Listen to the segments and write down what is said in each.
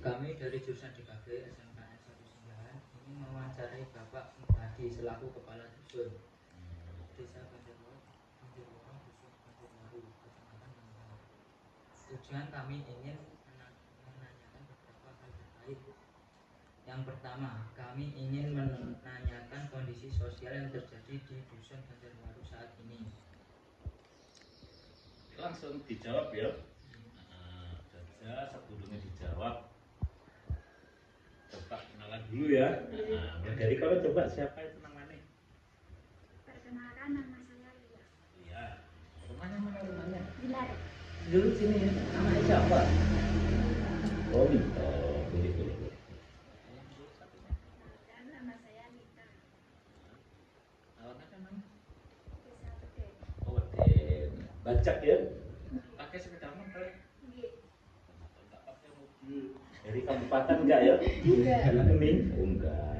Kami dari jurusan DKV SMKN 19 ingin mewawancarai Bapak Hadi selaku Kepala Dusun Desa Banjarworo, Dusun Banjarwaru, Kecamatan Banjarwaru. Tujuan kami ingin menanyakan beberapa hal terkait. Yang pertama, kami ingin menanyakan kondisi sosial yang terjadi di Dusun Banjarwaru saat ini. Langsung dijawab ya. Saja sebelumnya dijawab, coba kenalan dulu ya. Dari kalau coba siapa itu namanya? Perkenalkan, nama saya Lia. Iya. Rumahnya mana rumahnya? Bilar. Dulu sini ya. Namanya siapa? Oh Minto. Boleh. Perkenalkan, nama saya Lita. Alamatnya mana? Desa Beden. Oh Den. Bacak ya? Pakai sepeda motor? Iya. Enggak pakai mobil. Dari kabupaten enggak ya? Enggak. Kuning? Oh enggak.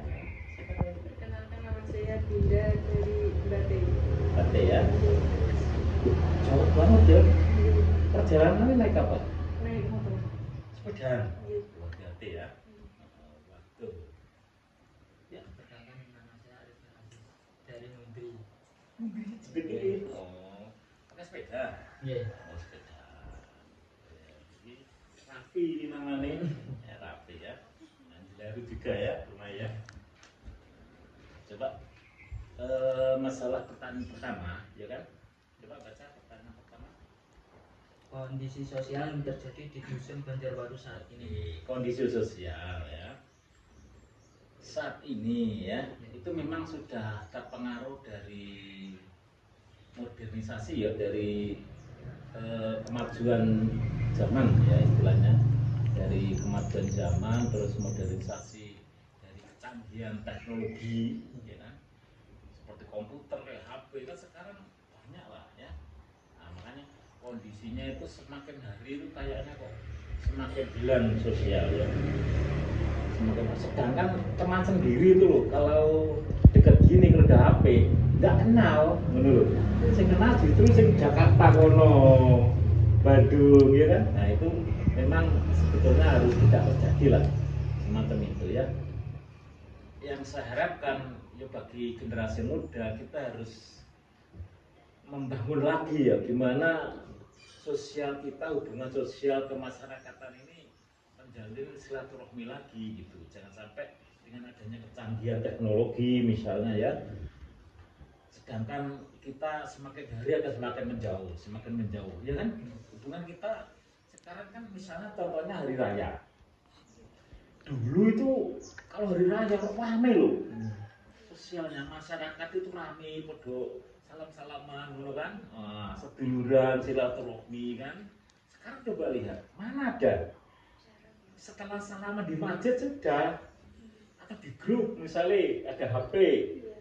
Perkenalkan, nama saya Dinda dari Bate. Bate ya? Jauh banget ya? Perjalanannya naik apa? Naik motor. Sepeda. Iya. Hati-hati ya. Waduh. Ya. Perkenalkan, nama saya Arifin Aziz dari Muntri. Sepeda. Oh. Pakai sepeda. Iya. Oh sepeda. Jadi Rafi ini namanya. Ya Rafi ya. Anjelaru juga ya rumahnya. Coba masalah pertanyaan pertama, ya kan? Coba baca pertanyaan pertama. Kondisi sosial yang terjadi di Dusun Banjarwaru saat ini. Kondisi sosial ya. Saat ini ya, itu memang sudah terpengaruh dari modernisasi ya, dari kemajuan zaman ya istilahnya, dari kemajuan zaman terus modernisasi dari kecanggihan teknologi ya kan, seperti komputer kayak HP kan sekarang banyak lah ya. Nah, makanya kondisinya itu semakin hari itu kayaknya kok semakin hilang sosial ya, semakin. Sedangkan teman sendiri itu loh kalau deket gini kalau ada HP nggak kenal menurut saya, kenal justru sing Jakarta kono Bandung ya kan. Nah itu memang sebetulnya harus tidak terjadi lah semacam itu ya. Yang saya harapkan ya bagi generasi muda, kita harus membangun lagi ya gimana sosial kita, hubungan sosial kemasyarakatan ini menjalin silaturahmi lagi gitu. Jangan sampai dengan adanya kecanggihan teknologi misalnya ya, sedangkan kita semakin hari akan semakin menjauh ya kan. Hubungan kita sekarang kan misalnya contohnya hari raya, dulu itu kalau hari raya kok rame loh, sosialnya masyarakat itu rame, podo salam-salaman gitu kan, seduluran silaturahmi kan. Sekarang coba lihat, mana ada setelah salaman di masjid sudah, atau di grup misalnya ada HP,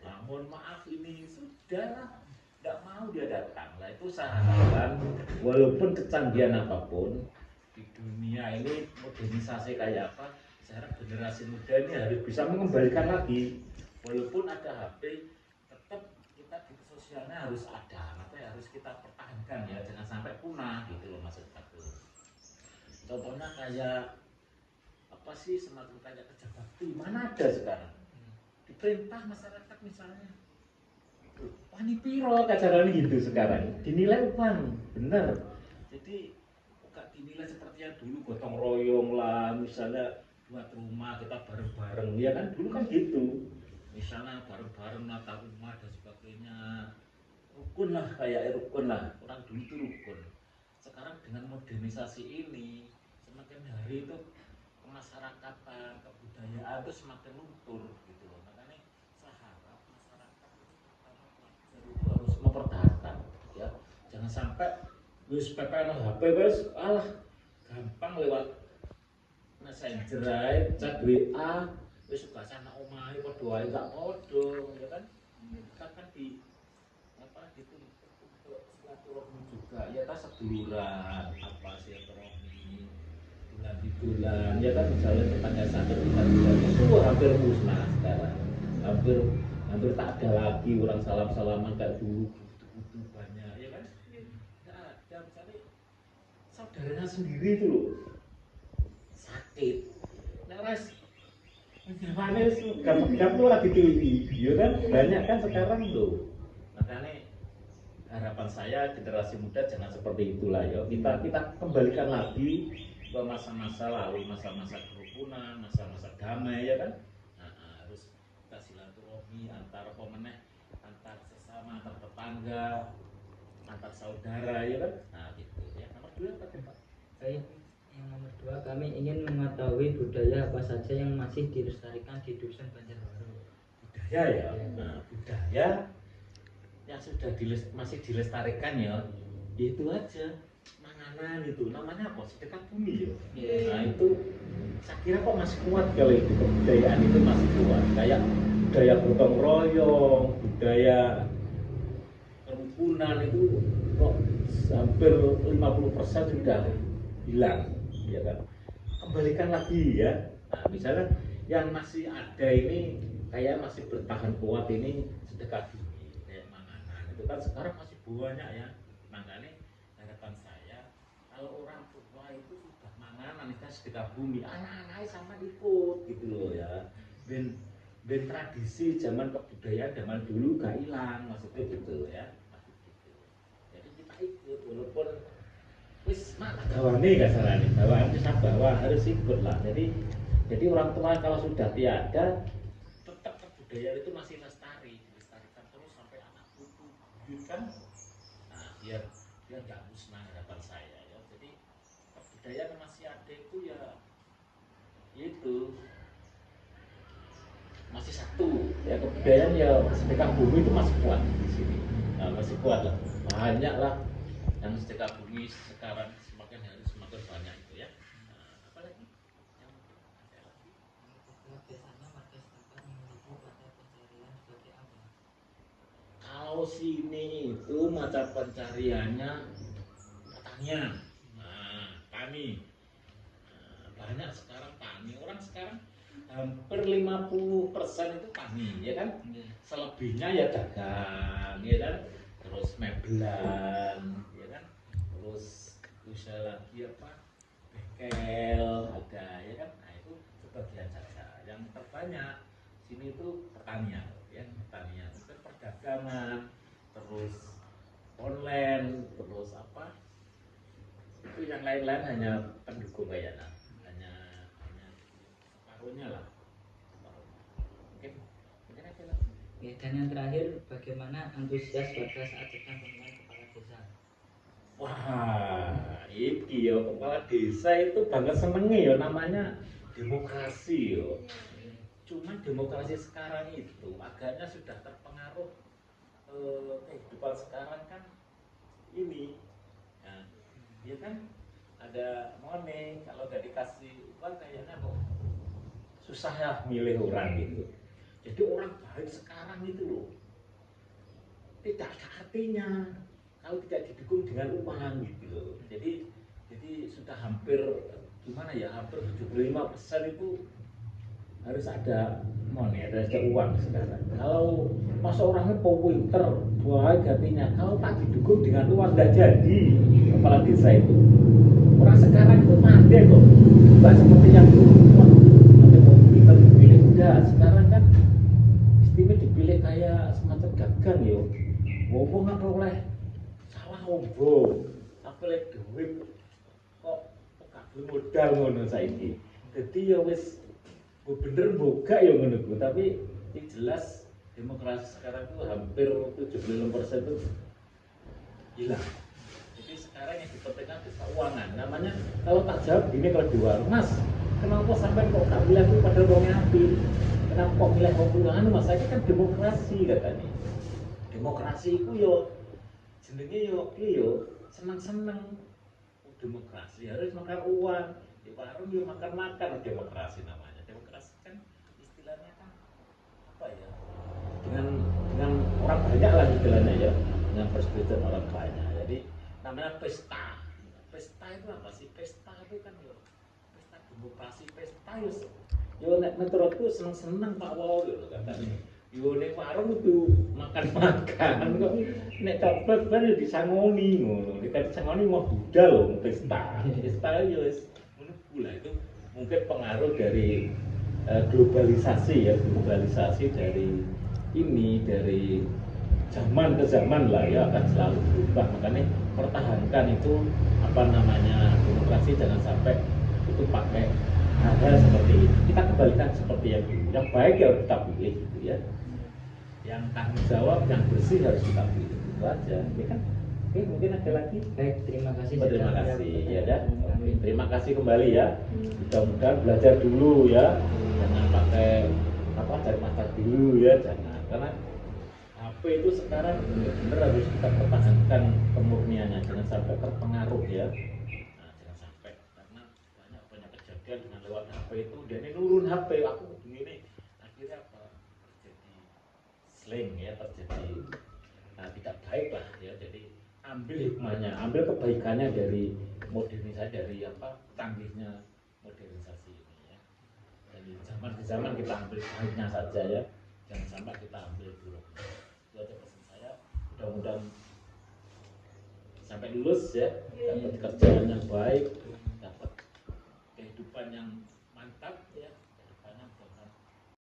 nah, mohon maaf ini sudah tidak mau dia datang. Lah itu saya harapkan walaupun kecanggihan apapun di dunia ini, modernisasi kayak apa, saya harap generasi muda ini harus bisa mengembalikan lagi. Walaupun ada HP, tetap kita di sosialnya harus ada, makanya harus kita pertahankan ya, jangan sampai punah gitu loh maksud aku. Contohnya kayak apa sih, semacam kayak kerja bakti, mana ada sekarang? Diperintah masyarakat misalnya, wani piro kacarane gitu sekarang, dinilai uang, bener. Jadi bukan dinilai seperti yang dulu gotong royong lah, misalnya buat rumah kita bareng-bareng, ya kan dulu kan gitu. Misalnya bareng-bareng nata rumah dan sebagainya, rukun lah, kayak rukun lah, orang dulu itu rukun. Sekarang dengan modernisasi ini, semakin hari itu kemasyarakatan, kebudayaan itu semakin luntur gitu loh. Makanya saya harap masyarakat itu harus mempertahankan ya. Jangan sampai wis PPN HP wis alah gampang lewat messenger ae, chat WA wis gak sana omahe padha wae gak padha ya kan. Kita kan di apa gitu untuk silaturahmi juga ya, ta seduluran apa silaturahmi bulan ya kan, misalnya tetangga satu bulan itu hampir musnah sekarang, hampir hampir tak ada lagi orang salam-salaman kayak dulu gitu banyak ya kan. Nggak ada, misalnya saudaranya sendiri itu loh sakit Gimana sih? Gap tuh lagi tinggi, ya kan? Banyak kan sekarang tuh. Makanya harapan saya generasi muda jangan seperti itulah ya. Kita kembalikan lagi ke masa-masa lalu, masa-masa kerukunan, masa-masa damai ya kan. Harus kita silaturahmi antar pemenang, antar sesama, antar tetangga, antar saudara ya kan. Nah gitu ya. Nomor 2 apa Pak? Baik, yang nomor 2 kami ingin mengetahui budaya apa saja yang masih dilestarikan di dusun Banjarbaru. Budaya ya. Nah, budaya yang sudah masih dilestarikan ya itu aja manganan itu namanya apa sedekah bumi ya. Nah itu saya kira kok masih kuat kalau itu kebudayaan itu masih kuat kayak budaya gotong royong, budaya kerukunan itu kok hampir 50% sudah hilang ya kan. Kembalikan lagi ya. Nah misalnya yang masih ada ini kayak masih bertahan kuat ini sedekah bumi itu kan sekarang masih banyak ya. Makanya harapan saya kalau orang tua itu sudah manganan itu sedekah bumi anak-anaknya sama ikut gitu loh ya. Ben tradisi zaman kebudayaan zaman dulu gak hilang maksudnya gitu ya. Jadi kita ikut walaupun wis mak gawane gak salah nih bawaan bisa bawa harus ikut lah. Jadi orang tua kalau sudah tiada tetap kebudayaan itu masih dilestarikan terus sampai anak cucu kan. Nah biar nggak musnah harapan saya ya. Jadi kebudayaan masih ada itu ya itu masih satu ya kebudayaan ya sedekah bumi itu masih kuat di sini. Nah, masih kuat lah banyak lah yang sedekah bumi sekarang semakin hari semakin banyak itu ya. Nah, apalagi yang ada lagi Biasanya warga setempat memiliki mata pencarian sebagai apa? kalau sini itu mata pencariannya pertanian. Nah, tani. Nah, banyak sekarang tani. Orang sekarang hampir 50% itu tani, ya kan? Selebihnya ya dagang, ya kan? Terus mebelan, ya kan? Terus usaha lagi apa? Bengkel ada, ya kan? Nah, itu sebagian saja. Yang terbanyak sini itu pertanian, ya pertanian. Perdagangan, terus online, terus apa? Itu yang lain-lain hanya pendukung kayaknya, hanya separuhnya lah. Mungkin aja lah. Ya, dan yang terakhir, bagaimana antusias warga saat sedang pemilihan kepala desa? Wah, iki ya kepala desa itu banget senenge ya namanya demokrasi yo. Cuman demokrasi sekarang itu agaknya sudah terpengaruh kehidupan sekarang kan ini ya, dia kan ada money kalau nggak dikasih uang kayaknya kok susah ya milih orang gitu. Jadi orang baik sekarang itu loh tidak ada artinya kalau tidak didukung dengan uang gitu loh. Jadi sudah hampir gimana ya hampir 75% itu harus ada money, ada uang sekarang. Kalau masa orangnya pinter, baik hatinya, kalau tak didukung dengan uang nggak jadi kepala desa itu. Orang sekarang itu pandai kok, nggak seperti yang dulu. Nanti mau pinter dipilih enggak. Sekarang kan istimewa dipilih kayak semacam dagang yo. Ngomong apa oleh sawah ombo, apa oleh duit kok kabeh modal ngono saiki. Jadi ya wis bener boga ya menurutku, tapi yang jelas demokrasi sekarang itu hampir 75% itu hilang. Jadi sekarang yang dipentingkan itu keuangan. Namanya kalau tak jawab gini kalau di warung, Mas, kenapa sampai kok gak milih itu pada wong api? Kenapa kok milih wong keuangan? Mas, saya kan demokrasi katanya. Demokrasi itu yo jenenge yo seneng-seneng. Demokrasi harus makan uang. Di warung yo makan demokrasi namanya. Demokrasi kan istilahnya kan apa ya dengan orang banyak lah istilahnya ya dengan persetujuan orang banyak. Jadi namanya pesta itu apa sih? Pesta itu kan yo pesta demokrasi, pesta yo nek menurutku seneng Pak Wow yo katanya yo nek warung itu makan kok nek coklat kan yo disangoni ngono nek disangoni mau budal pesta yo ngono pula itu mungkin pengaruh dari globalisasi dari zaman ke zaman lah ya akan selalu berubah. Makanya pertahankan itu apa namanya demokrasi, jangan sampai itu pakai hal seperti itu. Kita kembalikan seperti yang dulu, yang baik ya harus kita pilih gitu ya, yang tanggung jawab, yang bersih harus kita pilih, itu aja ya kan. Oke, mungkin ada lagi. Baik, terima kasih. Terima kasih ya dah. Oke, terima kasih kembali ya. Mudah-mudahan belajar dulu ya, jangan pakai apa cari mata dulu ya, jangan, karena HP itu sekarang benar-benar harus kita pertahankan kemurniannya, jangan sampai terpengaruh ya. Nah, jangan sampai, karena banyak kejadian dengan lewat HP itu, dia ini nurun HP, aku begini, akhirnya apa, terjadi slang ya, terjadi tidak baik lah ya. Jadi ambil hikmahnya, ambil kebaikannya dari modernisasi, dari apa canggihnya modernisasi ini ya. Dari zaman ke zaman kita ambil baiknya saja ya, jangan sampai kita ambil buruknya. Itu aja pesan saya. Mudah-mudahan sampai lulus ya, dapat kerjaan yang baik,